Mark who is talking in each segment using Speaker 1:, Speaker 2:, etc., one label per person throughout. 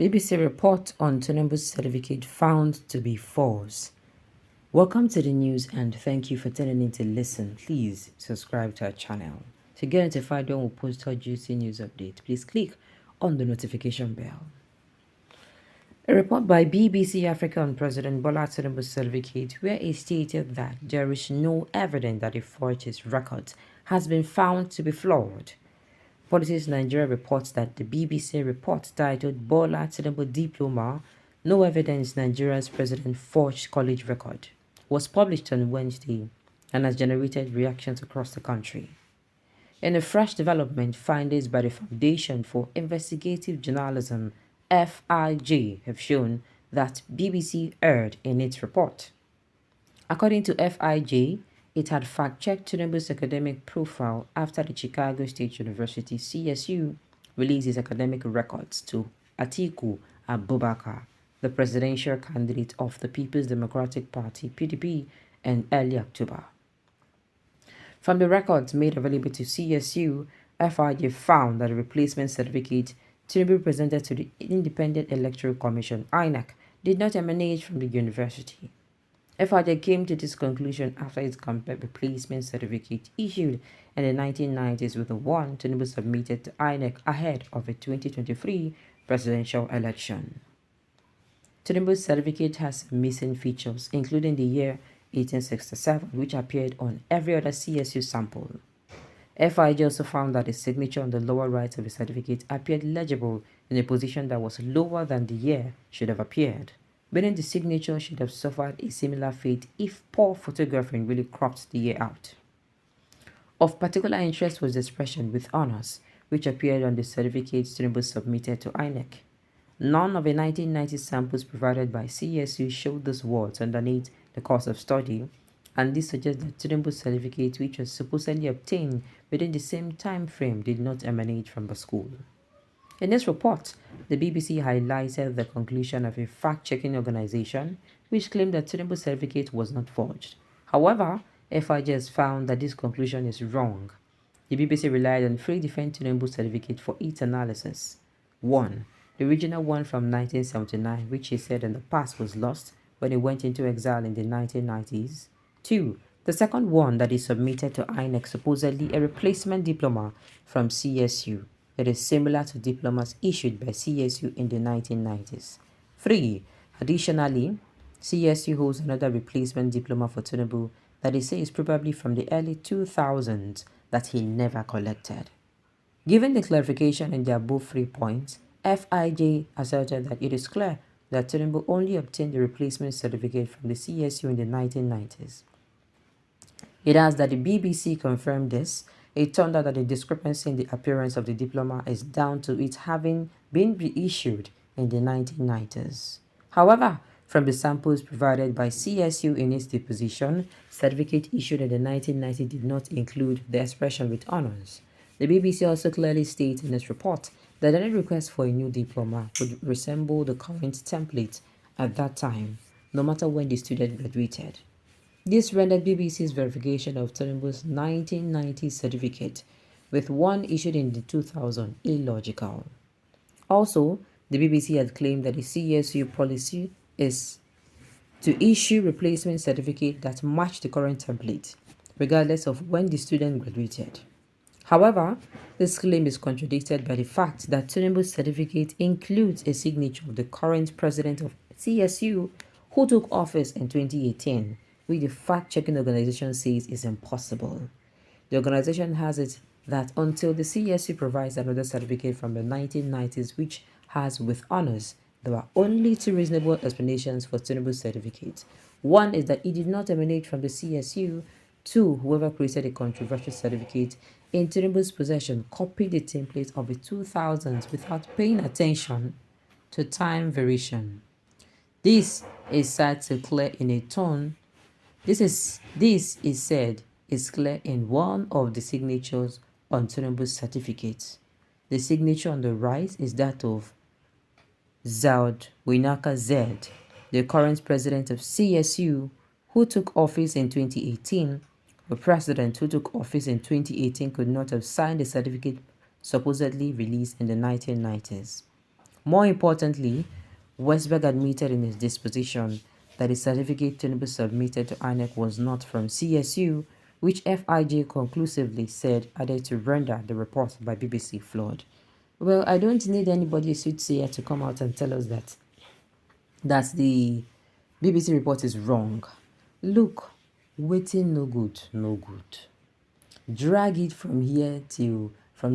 Speaker 1: BBC report on Tinubu'S certificate found to be false. Welcome to the news and thank you for tuning in to listen. Please subscribe to our channel. To get notified when we post our juicy news update, please click on the notification bell. A report by BBC Africa on President Bola Tinubu's certificate where it stated that there is no evidence that he forged his records has been found to be flawed. Politics Nigeria reports that the BBC report titled Bola Tinubu Diploma, No Evidence Nigeria's President Forged College Record was published on Wednesday and has generated reactions across the country. In a fresh development, findings by the Foundation for Investigative Journalism, FIJ, have shown that BBC erred in its report. According to FIJ, it had fact-checked Tinubu's academic profile after the Chicago State University CSU released his academic records to Atiku Abubakar, the presidential candidate of the People's Democratic Party (PDP) in early October. From the records made available to CSU, FIJ found that the replacement certificate Tinubu presented to the Independent Electoral Commission (INEC) did not emanate from the university. FIJ came to this conclusion after it compared replacement certificate issued in the 1990s with the one Tinubu submitted to INEC ahead of the 2023 presidential election. Tinubu's certificate has missing features, including the year 1867, which appeared on every other CSU sample. FIJ also found that the signature on the lower right of the certificate appeared legible in a position that was lower than the year should have appeared, meaning the signature should have suffered a similar fate if poor photographing really cropped the year out. Of particular interest was the expression "with honors," which appeared on the certificate Tinubu submitted to INEC. None of the 1990 samples provided by CSU showed those words underneath the course of study, and this suggests that Tinubu's certificate, which was supposedly obtained within the same time frame, did not emanate from the school. In this report, the BBC highlighted the conclusion of a fact-checking organization which claimed that Tinubu's certificate was not forged. However, FIJ has found that this conclusion is wrong. The BBC relied on three different Tinubu certificates for its analysis. 1. The original one from 1979, which he said in the past was lost when he went into exile in the 1990s. 2. The second one that he submitted to INEC, supposedly a replacement diploma from CSU. It is similar to diplomas issued by CSU in the 1990s. 3. Additionally, CSU holds another replacement diploma for Tinubu that they say is probably from the early 2000s that he never collected. Given the clarification in the above 3 points, FIJ asserted that it is clear that Tinubu only obtained the replacement certificate from the CSU in the 1990s. It adds that the BBC confirmed this. It turned out that the discrepancy in the appearance of the diploma is down to it having been reissued in the 1990s. However, from the samples provided by CSU in its deposition, certificate issued in the 1990s did not include the expression "with honors." The BBC also clearly states in its report that any request for a new diploma would resemble the current template at that time, no matter when the student graduated. This rendered BBC's verification of Tinubu's 1990 certificate with one issued in the 2000 illogical. Also, the BBC had claimed that the CSU policy is to issue replacement certificate that match the current template, regardless of when the student graduated. However, this claim is contradicted by the fact that Tinubu's certificate includes a signature of the current president of CSU who took office in 2018, which the fact-checking organization says is impossible. The organization has it that until the CSU provides another certificate from the 1990s which has "with honors," there are only two reasonable explanations for Tinubu's certificate. One is that it did not emanate from the CSU. 2. Whoever created a controversial certificate in Tinubu's possession copied the template of the 2000s without paying attention to time variation. This is said to clear in a tone. This is said is clear in one of the signatures on Tinubu's certificate. The signature on the right is that of Zaud Winaka Z, the current president of CSU, who took office in 2018. The president who took office in 2018 could not have signed the certificate supposedly released in the 1990s. More importantly, Westberg admitted in his disposition that the certificate Tinubu submitted to INEC was not from CSU, which FIJ conclusively said added to render the report by BBC flawed. Well, I don't need anybody soothsayer to come out and tell us that the BBC report is wrong. Look, waiting no good, no good. Drag it from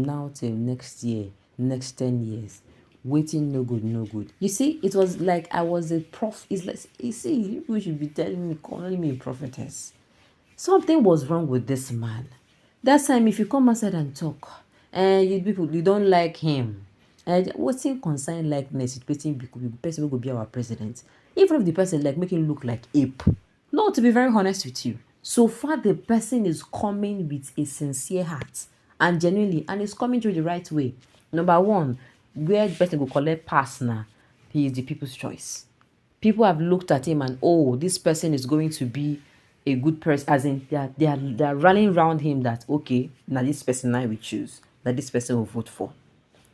Speaker 1: now till next year, next 10 years. Waiting no good, no good. You see, it was like I was a prof. It's like, you see, people should be telling me, calling me a prophetess. Something was wrong with this man. That time, if you come outside and talk, and you don't like him, and what's in concern likeness, it person will be our president. Even if the person like make him look like ape. No, to be very honest with you, so far the person is coming with a sincere heart and genuinely, and is coming through the right way. Number one, where the person will collect pass now, he is the people's choice. People have looked at him and, oh, this person is going to be a good person, as in they are rallying around him that, okay, now this person I will choose, that this person will vote for.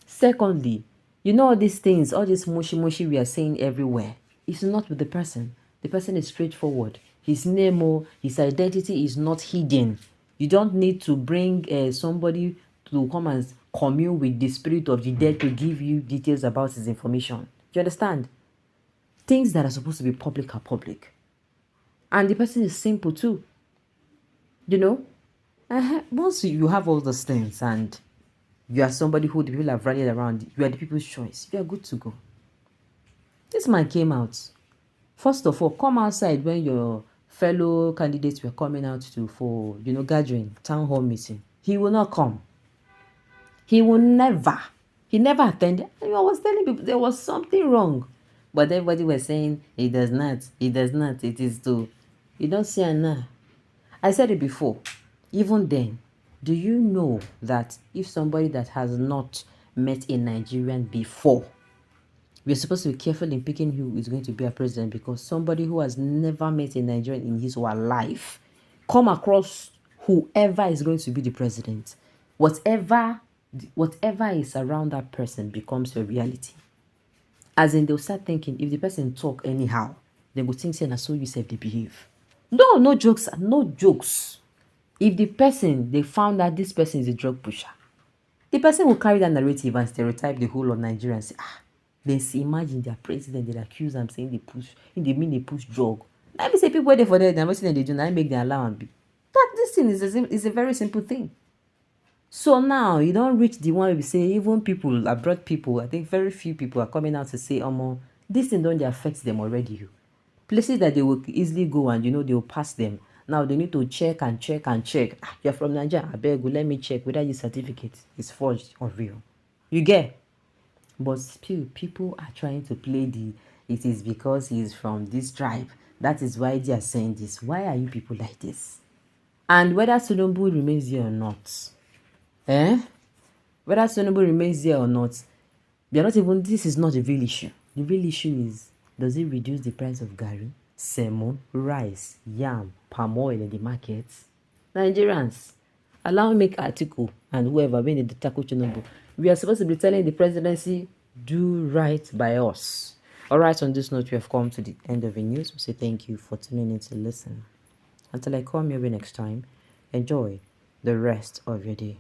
Speaker 1: Secondly, you know all these things, all this mushy we are saying everywhere, it's not with the person. The person is straightforward. His name or his identity is not hidden. You don't need to bring somebody to come and commune with the spirit of the dead to give you details about his information. Do you understand? Things that are supposed to be public are public. And the person is simple too. You know? Once you have all those things and you are somebody who the people have rallied around, you are the people's choice, you are good to go. This man came out. First of all, come outside when your fellow candidates were coming out for gathering, town hall meeting. He will not come. He will never. He never attended. I was telling people there was something wrong. But everybody was saying, he does not, it is to. You don't see it now. I said it before. Even then, do you know that if somebody that has not met a Nigerian before, we're supposed to be careful in picking who is going to be a president, because somebody who has never met a Nigerian in his or her life come across whoever is going to be the president, whatever is around that person becomes your reality. As in, they'll start thinking, if the person talk anyhow, they will think, saying, so you said they behave. No jokes, no jokes. If they found that this person is a drug pusher, the person will carry that narrative and stereotype the whole of Nigeria and say, then see, imagine their president, they accuse them saying they push drug. Let me say people waiting for them, they're saying they do not make their allowance. That this thing is a very simple thing. So now you don't reach the one we say, even people, abroad people, I think very few people are coming out to say, this thing don't affect them already. Places that they will easily go and they will pass them. Now they need to check and check and check. You're from Nigeria, I beg you, let me check whether your certificate is forged or real. You get? But still, people are trying to play it is because he is from this tribe. That is why they are saying this. Why are you people like this? And whether Tinubu remains here or not, whether Tinubu remains here or not, this is not the real issue. The real issue is, does it reduce the price of gari, semo, rice, yam, palm oil in the markets? Nigerians, allow me make article and whoever when they tackle Tinubu. We are supposed to be telling the presidency, do right by us. Alright, on this note, we have come to the end of the news. We say thank you for tuning in to listen. Until I come your way next time, enjoy the rest of your day.